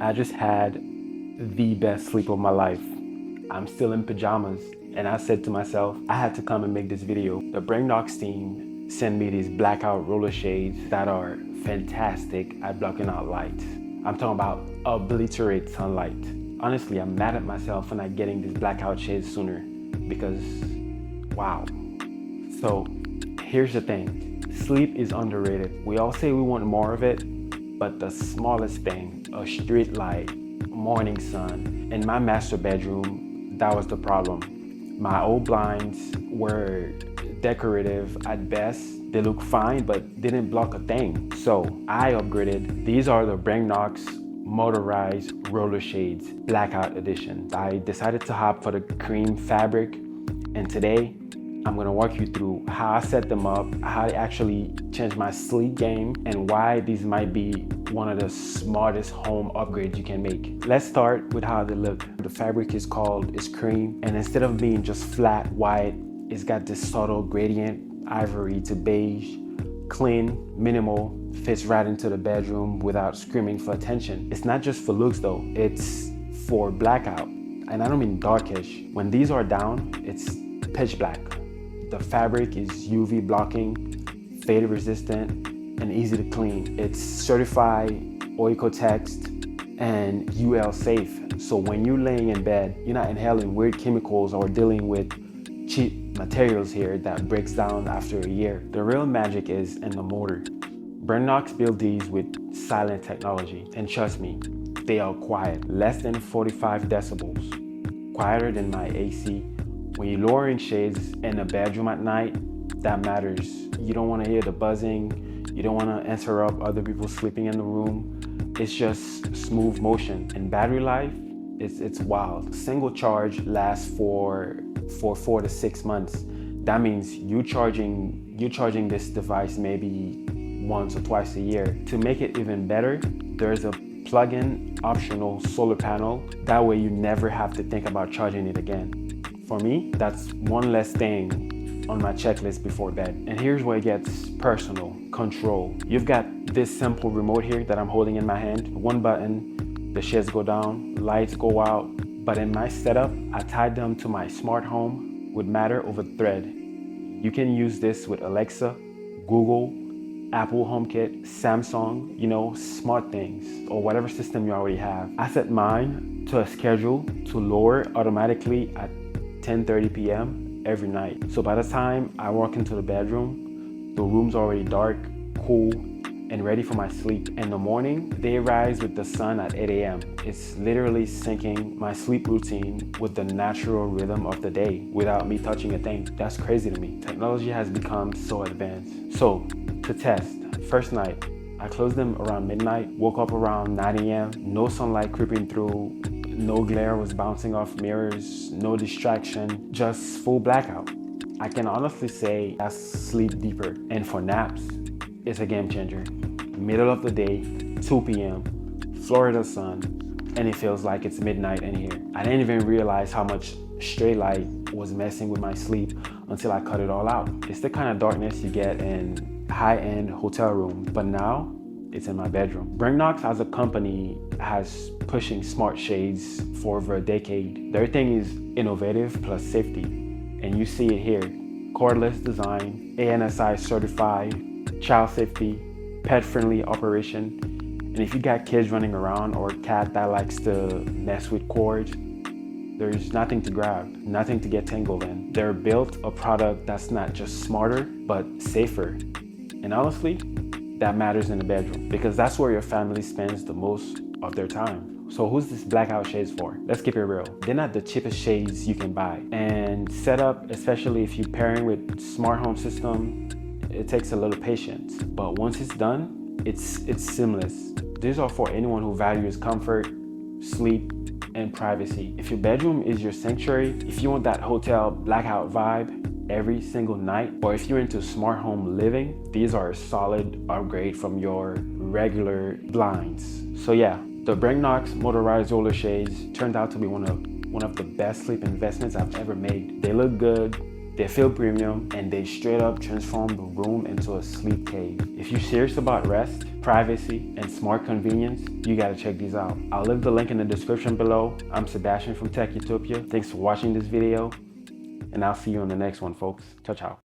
I just had the best sleep of my life. I'm still in pajamas, and I said to myself, I had to come and make this video. The Bringnox team sent me these blackout roller shades that are fantastic at blocking out light. I'm talking about obliterate sunlight. Honestly, I'm mad at myself for not getting these blackout shades sooner because, wow. So here's the thing, sleep is underrated. We all say we want more of it, but the smallest thing, a street light, morning sun. In my master bedroom, that was the problem. My old blinds were decorative at best. They look fine, but didn't block a thing. So I upgraded. These are the Bringnox Motorized roller shades, Blackout edition. I decided to hop for the cream fabric, and today I'm gonna walk you through how I set them up, how they actually changed my sleep game, and why these might be one of the smartest home upgrades you can make. Let's start with how they look. The fabric is cream, and instead of being just flat white, it's got this subtle gradient, ivory to beige, clean, minimal, fits right into the bedroom without screaming for attention. It's not just for looks though, it's for blackout. And I don't mean darkish. When these are down, it's pitch black. The fabric is UV blocking, fade resistant, and easy to clean. It's certified Oecotext and UL safe. So when you're laying in bed, you're not inhaling weird chemicals or dealing with cheap materials here that breaks down after a year. The real magic is in the motor. Bringnox built these with silent technology, and trust me, they are quiet, less than 45 decibels, quieter than my AC. When you're lowering shades in the bedroom at night, that matters. You don't want to hear the buzzing, you don't want to interrupt other people sleeping in the room. It's just smooth motion. And battery life, it's wild. Single charge lasts for 4 to 6 months. That means you're charging this device maybe once or twice a year. To make it even better, there's a plug-in optional solar panel. That way you never have to think about charging it again. For me, that's one less thing on my checklist before bed. And here's where it gets personal, control. You've got this simple remote here that I'm holding in my hand. One button, the shades go down, lights go out. But in my setup, I tied them to my smart home with Matter over Thread. You can use this with Alexa, Google, Apple HomeKit, Samsung, smart things, or whatever system you already have. I set mine to a schedule to lower automatically at 10:30 p.m. every night. So by the time I walk into the bedroom, the room's already dark, cool, and ready for my sleep. In the morning, they rise with the sun at 8 a.m. It's literally syncing my sleep routine with the natural rhythm of the day without me touching a thing. That's crazy to me. Technology has become so advanced. So to test, first night, I closed them around midnight, woke up around 9 a.m., no sunlight creeping through, no glare was bouncing off mirrors, no distraction, just full blackout. I can honestly say I sleep deeper. And for naps, it's a game changer. Middle of the day, 2 p.m., Florida sun, and it feels like it's midnight in here. I didn't even realize how much straight light was messing with my sleep until I cut it all out. It's the kind of darkness you get in high-end hotel rooms, but now it's in my bedroom. Bringnox as a company has pushing smart shades for over a decade. Their thing is innovative plus safety, and you see it here. Cordless design, ANSI certified, child safety, pet-friendly operation. And if you got kids running around or a cat that likes to mess with cords, there's nothing to grab, nothing to get tangled in. They're built a product that's not just smarter, but safer. And honestly, that matters in the bedroom because that's where your family spends the most of their time. So who's this blackout shades for? Let's keep it real. They're not the cheapest shades you can buy. And setup, especially if you're pairing with smart home system, it takes a little patience. But once it's done, it's seamless. These are for anyone who values comfort, sleep, and privacy. If your bedroom is your sanctuary, if you want that hotel blackout vibe every single night, or if you're into smart home living, these are a solid upgrade from your regular blinds. So yeah, the Bringnox Motorized roller shades turned out to be one of the best sleep investments I've ever made. They look good, They feel premium and they straight up transform the room into a sleep cave. If you're serious about rest, privacy, and smart convenience, you gotta check these out. I'll leave the link in the description below. I'm Sebastian from Tech Utopia. Thanks for watching this video, and I'll see you on the next one, folks. Ciao, ciao.